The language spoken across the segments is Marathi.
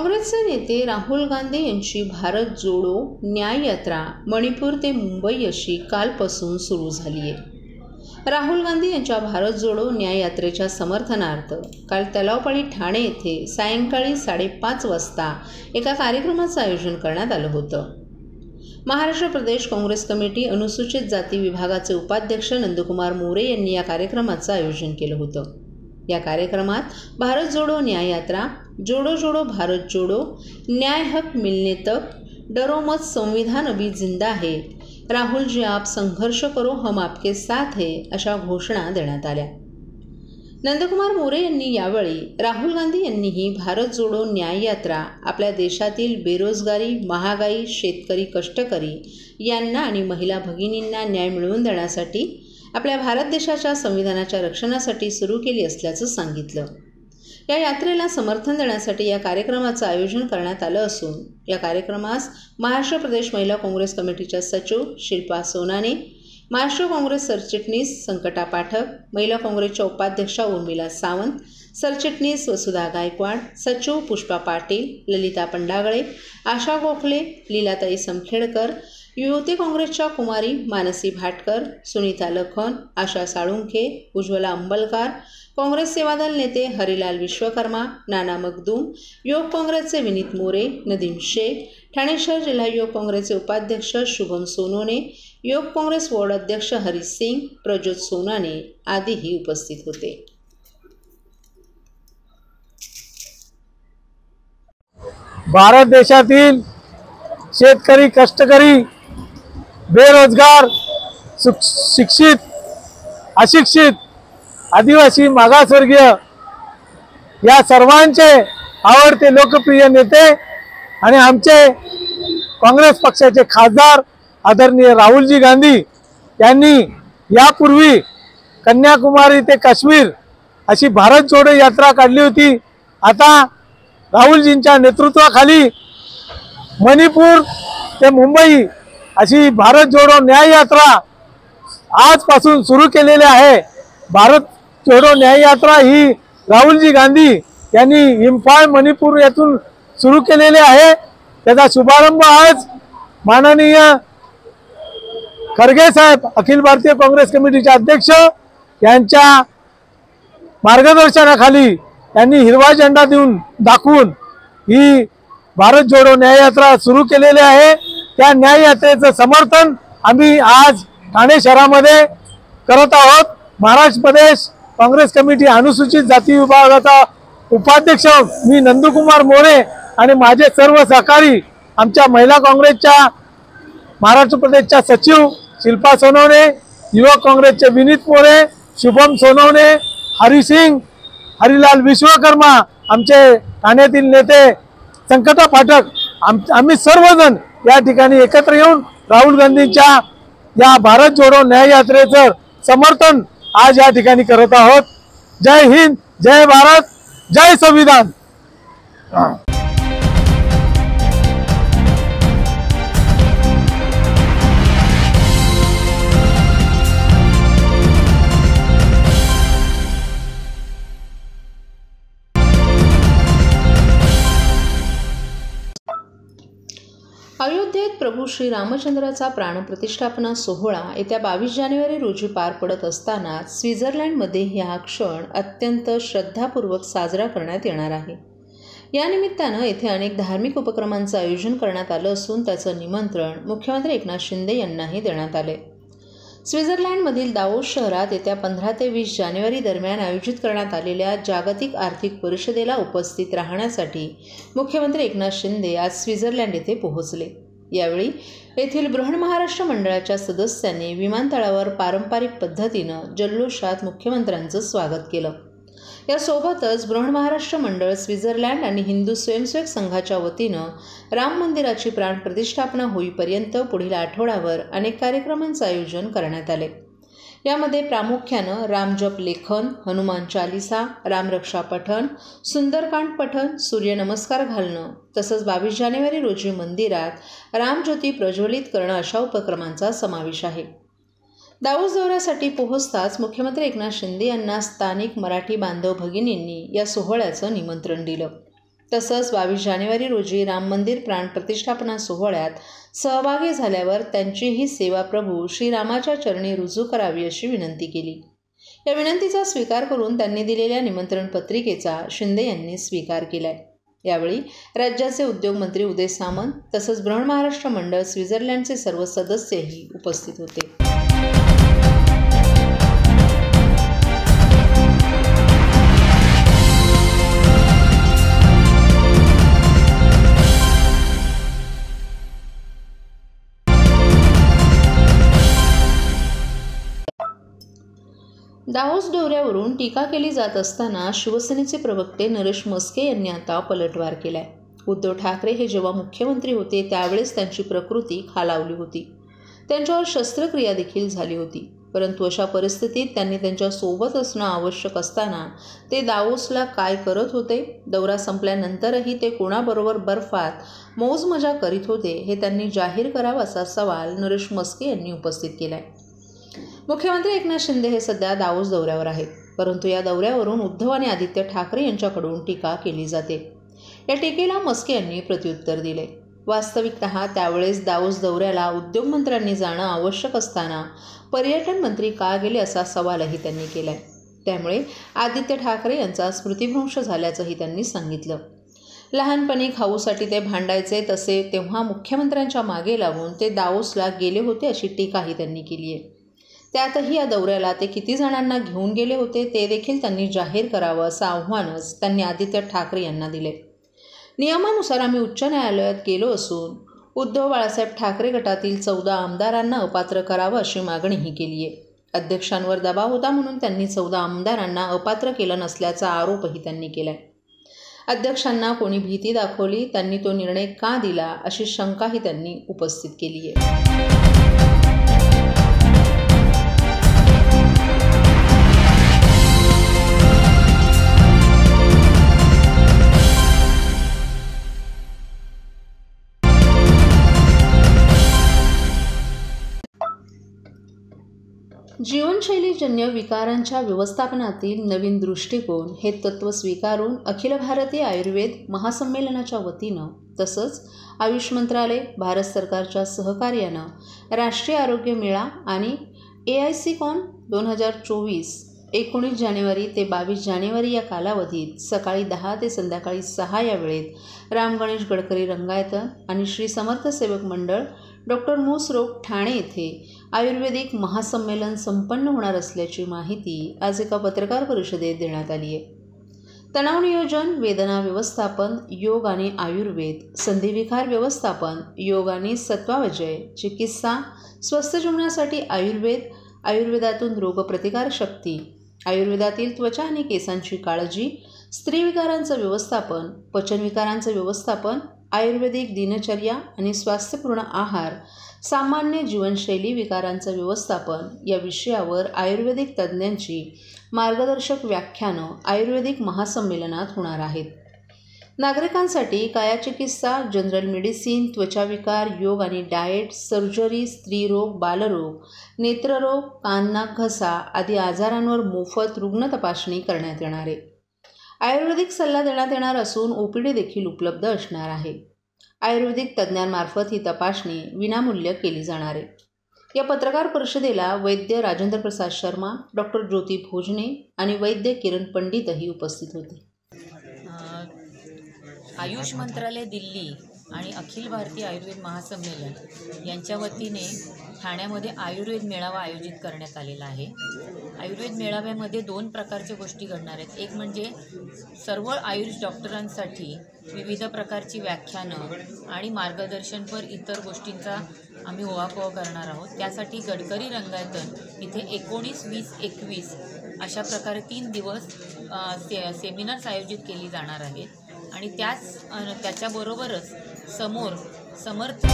काँग्रेसचे नेते राहुल गांधी यांची भारत जोडो न्याय यात्रा मणिपूर ते मुंबई अशी कालपासून सुरू झाली आहे। राहुल गांधी यांच्या भारत जोडो न्याय यात्रेच्या समर्थनार्थ काल तलावपाडी ठाणे येथे सायंकाळी 5:30 वाजता एका कार्यक्रमाचं आयोजन करण्यात आलं होतं। महाराष्ट्र प्रदेश काँग्रेस कमिटी अनुसूचित जाती विभागाचे उपाध्यक्ष नंदकुमार मोरे यांनी या कार्यक्रमाचं आयोजन केलं होतं। या कार्यक्रमात भारत जोडो न्याय यात्रा, जोडो जोडो भारत जोडो, न्याय हक मिलने तक, डरो मत संविधान अभी जिंदा है, राहुल जी आप संघर्ष करो हम आपके साथ है अशा घोषणा देण्यात आल्या। नंदकुमार मोरे यांनी यावेळी राहुल गांधी यांनीही भारत जोडो न्याय यात्रा आपल्या देशातील बेरोजगारी, महागाई, शेतकरी, कष्टकरी यांना आणि महिला भगिनींना न्याय मिळवून देण्यासाठी आपल्या भारत देशाच्या संविधानाच्या रक्षणासाठी सुरू केली असल्याचं सांगितलं। या यात्रेला समर्थन देण्यासाठी या कार्यक्रमाचं आयोजन करण्यात आलं असून या कार्यक्रमास महाराष्ट्र प्रदेश महिला काँग्रेस कमिटीच्या सचिव शिल्पा सोनाने, महाराष्ट्र काँग्रेस सरचिटणीस संकटा पाठक, महिला काँग्रेसच्या उपाध्यक्षा उर्मिला सावंत, सरचिटणीस वसुधा गायकवाड, सचिव पुष्पा पाटील, ललिता पंडागळे, आशा गोखले, लीलाताई समखेडकर, युवती काँग्रेसच्या कुमारी मानसी भाटकर, सुनीता लखन, आशा साळुंखे, उज्ज्वला अंबलकार, काँग्रेस सेवादल नेते हरिलाल विश्वकर्मा, नाना मगदूम, युवक काँग्रेसचे विनीत मोरे, नदीम शेख, ठाणे शहर जिल्हा युवक काँग्रेसचे उपाध्यक्ष शुभम सोनोने, युवक काँग्रेस वॉर्ड अध्यक्ष हरी सिंग, प्रज्योत सोनाने आदीही उपस्थित होते। भारत देशातील शेतकरी, कष्टकरी, बेरोजगार, शिक्षित, अशिक्षित, आदिवासी, मागासवर्गीय या सर्वांचे आवडते लोकप्रिय नेते आणि आमचे काँग्रेस पक्षाचे खासदार आदरणीय राहुलजी गांधी यांनी यापूर्वी कन्याकुमारी ते काश्मीर अशी भारत जोडो यात्रा काढली होती। आता राहुलजींच्या नेतृत्वाखाली मणिपूर ते मुंबई अशी भारत जोडो न्याय यात्रा आजपासून सुरू केलेली आहे। भारत जोडो न्याय यात्रा ही राहुलजी गांधी यांनी इम्फाळ मणिपूर येथून सुरू केलेली आहे। त्याचा शुभारंभ आज माननीय खरगे साहेब, अखिल भारतीय काँग्रेस कमिटीचे अध्यक्ष यांच्या मार्गदर्शनाखाली त्यांनी हिरवा झेंडा देऊन दाखवून ही भारत जोडो न्याय यात्रा सुरू केलेली आहे। त्या न्याय यात्रेचं समर्थन आम्ही आज ठाणे शहरामध्ये करत आहोत। महाराष्ट्र प्रदेश काँग्रेस कमिटी अनुसूचित जाती विभागाचा उपाध्यक्ष मी नंदकुमार मोरे आणि माझे सर्व सहकारी आमच्या महिला काँग्रेसच्या महाराष्ट्र प्रदेशच्या सचिव शिल्पा सोनवणे, युवक काँग्रेसचे विनीत मोरे, शुभम सोनवणे, हरी सिंग, हरिलाल विश्वकर्मा, आमचे ठाण्यातील नेते संकटा पाठक, आम्ही सर्वजण या ठिकाणी एकत्र येऊन राहुल गांधींच्या या भारत जोडो न्याय यात्रेचं समर्थन आज या ठिकाणी करत आहोत। जय हिंद, जय भारत, जय संविधान। अयोध्येत प्रभू श्री रामचंद्राचा प्राणप्रतिष्ठापना सोहळा येत्या 22 जानेवारी रोजी पार पडत असताना स्वित्झर्लंडमध्ये हा क्षण अत्यंत श्रद्धापूर्वक साजरा करण्यात येणार आहे। या निमित्तानं येथे अनेक धार्मिक उपक्रमांचं आयोजन करण्यात आलं असून त्याचं निमंत्रण मुख्यमंत्री एकनाथ शिंदे यांनाही देण्यात आले। स्वित्झर्लंडमधील दावोस शहरात येत्या 15 ते 20 जानेवारी दरम्यान आयोजित करण्यात आलेल्या जागतिक आर्थिक परिषदेला उपस्थित राहण्यासाठी मुख्यमंत्री एकनाथ शिंदे आज स्वित्झर्लंड येथे पोहोचले। यावेळी येथील बृहन्महाराष्ट्र मंडळाच्या सदस्यांनी विमानतळावर पारंपरिक पद्धतीनं जल्लोषात मुख्यमंत्र्यांचं स्वागत केलं। यासोबतच बृहन्महाराष्ट्र मंडळ स्वित्झर्लंड आणि हिंदू स्वयंसेवक संघाच्या वतीनं राम मंदिराची प्राणप्रतिष्ठापना होईपर्यंत पुढील आठवड्यावर अनेक कार्यक्रमांचं आयोजन करण्यात आले। यामध्ये प्रामुख्यानं रामजप लेखन, हनुमान चालिसा, रामरक्षा पठण, सुंदरकांड पठण, सूर्यनमस्कार घालणं तसंच 22 जानेवारी रोजी मंदिरात रामज्योती प्रज्वलित करणं अशा उपक्रमांचा समावेश आहे। दावोस दौऱ्यासाठी पोहोचताच मुख्यमंत्री एकनाथ शिंदे यांना स्थानिक मराठी बांधव भगिनींनी या सोहळ्याचं निमंत्रण दिलं। तसंच 22 जानेवारी रोजी राम मंदिर प्राण प्रतिष्ठापना सोहळ्यात सहभागी झाल्यावर त्यांचीही सेवा प्रभू श्रीरामाच्या चरणी रुजू करावी अशी विनंती केली. या विनंतीचा स्वीकार करून त्यांनी दिलेल्या निमंत्रण पत्रिकेचा शिंदे यांनी स्वीकार केलाय. यावेळी राज्याचे उद्योगमंत्री उदय सामंत तसंच बृहन महाराष्ट्र मंडळ स्वित्झर्लंडचे सर्व सदस्यही उपस्थित होते. दाहोस दौऱ्यावरून टीका केली जात असताना शिवसेनेचे प्रवक्ते नरेश मस्के यांनी आता पलटवार केलाय. उद्धव ठाकरे हे जेव्हा मुख्यमंत्री होते त्यावेळेस त्यांची प्रकृती खालावली होती. त्यांच्यावर शस्त्रक्रिया देखील झाली होती. परंतु अशा परिस्थितीत त्यांनी त्यांच्या सोबत असणं आवश्यक असताना ते दावोसला काय करत होते, दौरा संपल्यानंतरही ते कोणाबरोबर बर्फात मौज मजा करीत होते हे त्यांनी जाहीर करावं असा सवाल नरेश मस्के यांनी उपस्थित केलाय. मुख्यमंत्री एकनाथ शिंदे हे सध्या दावोस दौऱ्यावर आहेत. परंतु या दौऱ्यावरून उद्धव आणि आदित्य ठाकरे यांच्याकडून टीका केली जाते. या टीकेला मस्के यांनी प्रत्युत्तर दिले. वास्तविकतः त्यावेळेस दावोस दौऱ्याला उद्योगमंत्र्यांनी जाणं आवश्यक असताना पर्यटन मंत्री का गेले असा सवालही त्यांनी केलाय. त्यामुळे आदित्य ठाकरे यांचा स्मृतिभ्रंश झाल्याचंही त्यांनी सांगितलं. लहानपणी खाऊसाठी ते भांडायचे तसे तेव्हा मुख्यमंत्र्यांच्या मागे लागून ते दावोसला गेले होते अशी टीकाही त्यांनी केली आहे. त्यातही या दौऱ्याला ते किती जणांना घेऊन गेले होते ते देखील त्यांनी जाहीर करावं असं आव्हानच त्यांनी आदित्य ठाकरे यांना दिले. नियमानुसार आम्ही उच्च न्यायालयात गेलो असून उद्धव बाळासाहेब ठाकरे गटातील 14 आमदारांना अपात्र करावं अशी मागणीही केली आहे. अध्यक्षांवर दबाव होता म्हणून त्यांनी 14 आमदारांना अपात्र केलं नसल्याचा आरोपही त्यांनी केलाय. अध्यक्षांना कोणी भीती दाखवली, त्यांनी तो निर्णय का दिला अशी शंकाही त्यांनी उपस्थित केली आहे. जीवनशैलीजन्य विकारांच्या व्यवस्थापनातील नवीन दृष्टिकोन हे तत्त्व स्वीकारून अखिल भारतीय आयुर्वेद महासंमेलनाच्या वतीनं तसंच आयुष मंत्रालय, भारत सरकारच्या सहकार्यानं राष्ट्रीय आरोग्य मेळा आणि AICCON 2024 19 जानेवारी ते 22 जानेवारी या कालावधीत सकाळी 10 ते संध्याकाळी 6 या वेळेत राम गणेश गडकरी रंगायतन आणि श्री समर्थ सेवक मंडळ डॉक्टर मूस रोड ठाणे येथे आयुर्वेदिक महासंमेलन संपन्न होणार असल्याची माहिती आज एका पत्रकार परिषदेत देण्यात आली आहे. तणाव नियोजन, वेदना व्यवस्थापन, योग आणि आयुर्वेद, संधिविकार व्यवस्थापन, योग आणि सत्वावजय, चिकित्सा, स्वस्थ जीवनासाठी आयुर्वेद, आयुर्वेदातून रोगप्रतिकारशक्ती, आयुर्वेदातील त्वचा आणि केसांची काळजी, स्त्रीविकारांचं व्यवस्थापन, पचनविकारांचं व्यवस्थापन, आयुर्वेदिक दिनचर्या आणि स्वास्थ्यपूर्ण आहार, सामान्य जीवनशैली विकारांचं व्यवस्थापन या विषयावर आयुर्वेदिक तज्ज्ञांची मार्गदर्शक व्याख्यानं आयुर्वेदिक महासंमेलनात होणार आहेत. नागरिकांसाठी कायाचिकित्सा, जनरल मेडिसिन, त्वचाविकार, योग आणि डाएट, सर्जरी, स्त्रीरोग, बालरोग, नेत्ररोग, कान नाक घसा आदी आजारांवर मोफत रुग्ण तपासणी करण्यात येणार आहे. आयुर्वेदिक सल्ला देण्यात येणार असून OPD देखील उपलब्ध असणार आहे. आयुर्वेदिक तज्ज्ञांमार्फत ही तपासणी विनामूल्य केली जाणार आहे. या पत्रकार परिषदेला वैद्य राजेंद्र प्रसाद शर्मा, डॉक्टर ज्योती भोजने आणि वैद्य किरण पंडितही उपस्थित होते. आयुष मंत्रालय दिल्ली आणि अखिल भारतीय आयुर्वेद महासंमेलन यांच्या वतीने ठाण्यामध्ये आयुर्वेद मेळावा आयोजित करण्यात आलेला आहे. आयुर्वेद मेळाव्यामध्ये 2 प्रकारच्या गोष्टी घडणार आहेत. एक म्हणजे सर्व आयुष डॉक्टरांसाठी विविध प्रकारची व्याख्यानं आणि मार्गदर्शनपर इतर गोष्टींचा आम्ही ओवापोवा करणार आहोत. त्यासाठी गडकरी रंगायतन इथे 19, 20, 21 अशा प्रकारे 3 दिवस सेमिनार्स आयोजित केली जाणार आहेत. आणि त्याच्याबरोबरच समोर समर्थ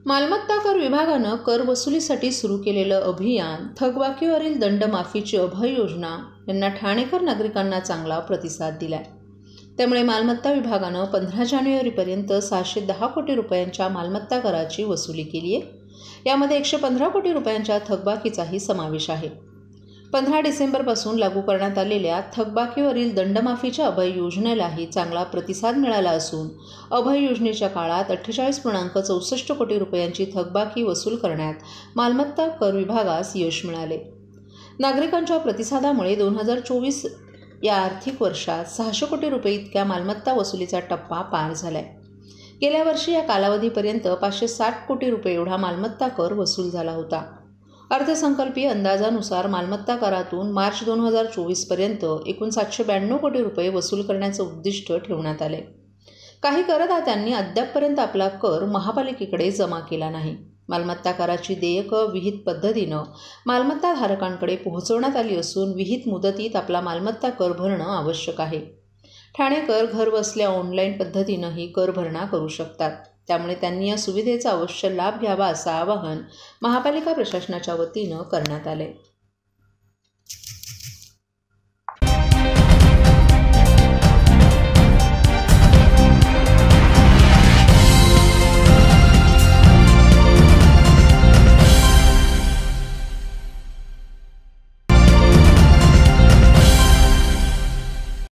मालमत्ता कर विभागानं कर वसुलीसाठी सुरू केलेलं अभियान थकबाकीवरील दंडमाफीची अभय योजना यांना ठाणेकर नागरिकांना चांगला प्रतिसाद दिलाय. त्यामुळे मालमत्ता विभागानं 15 जानेवारीपर्यंत 610 कोटी रुपयांच्या मालमत्ता कराची वसुली केली आहे. यामध्ये 115 कोटी रुपयांच्या थकबाकीचाही समावेश आहे. 15 डिसेंबरपासून लागू करण्यात आलेल्या थकबाकीवरील दंडमाफीच्या अभय योजनेलाही चांगला प्रतिसाद मिळाला असून अभय योजनेच्या काळात 48.64 कोटी रुपयांची थकबाकी वसूल करण्यात मालमत्ता कर विभागास यश मिळाले. नागरिकांच्या प्रतिसादामुळे 2024 या आर्थिक वर्षात 600 कोटी रुपये इतक्या मालमत्ता वसुलीचा टप्पा पार झालाय. गेल्या वर्षी या कालावधीपर्यंत 560 कोटी रुपये एवढा मालमत्ता कर वसूल झाला होता. अर्थसंकल्पीय अंदाजानुसार मालमत्ता करातून मार्च 2024पर्यंत एकूण 792 कोटी रुपये वसूल करण्याचं उद्दिष्ट ठेवण्यात आले. काही करदात्यांनी अद्यापपर्यंत आपला कर महापालिकेकडे जमा केला नाही. मालमत्ता कराची देयकं विहित पद्धतीनं मालमत्ता धारकांकडे पोहोचवण्यात आली असून विहित मुदतीत आपला मालमत्ता कर भरणं आवश्यक आहे. ठाणेकर घर बसल्या ऑनलाईन पद्धतीनंही कर भरणा करू शकतात. त्यामुळे त्यांनी या सुविधेचा अवश्य लाभ घ्यावा असं आवाहन महापालिका प्रशासनाच्या वतीनं करण्यात आले.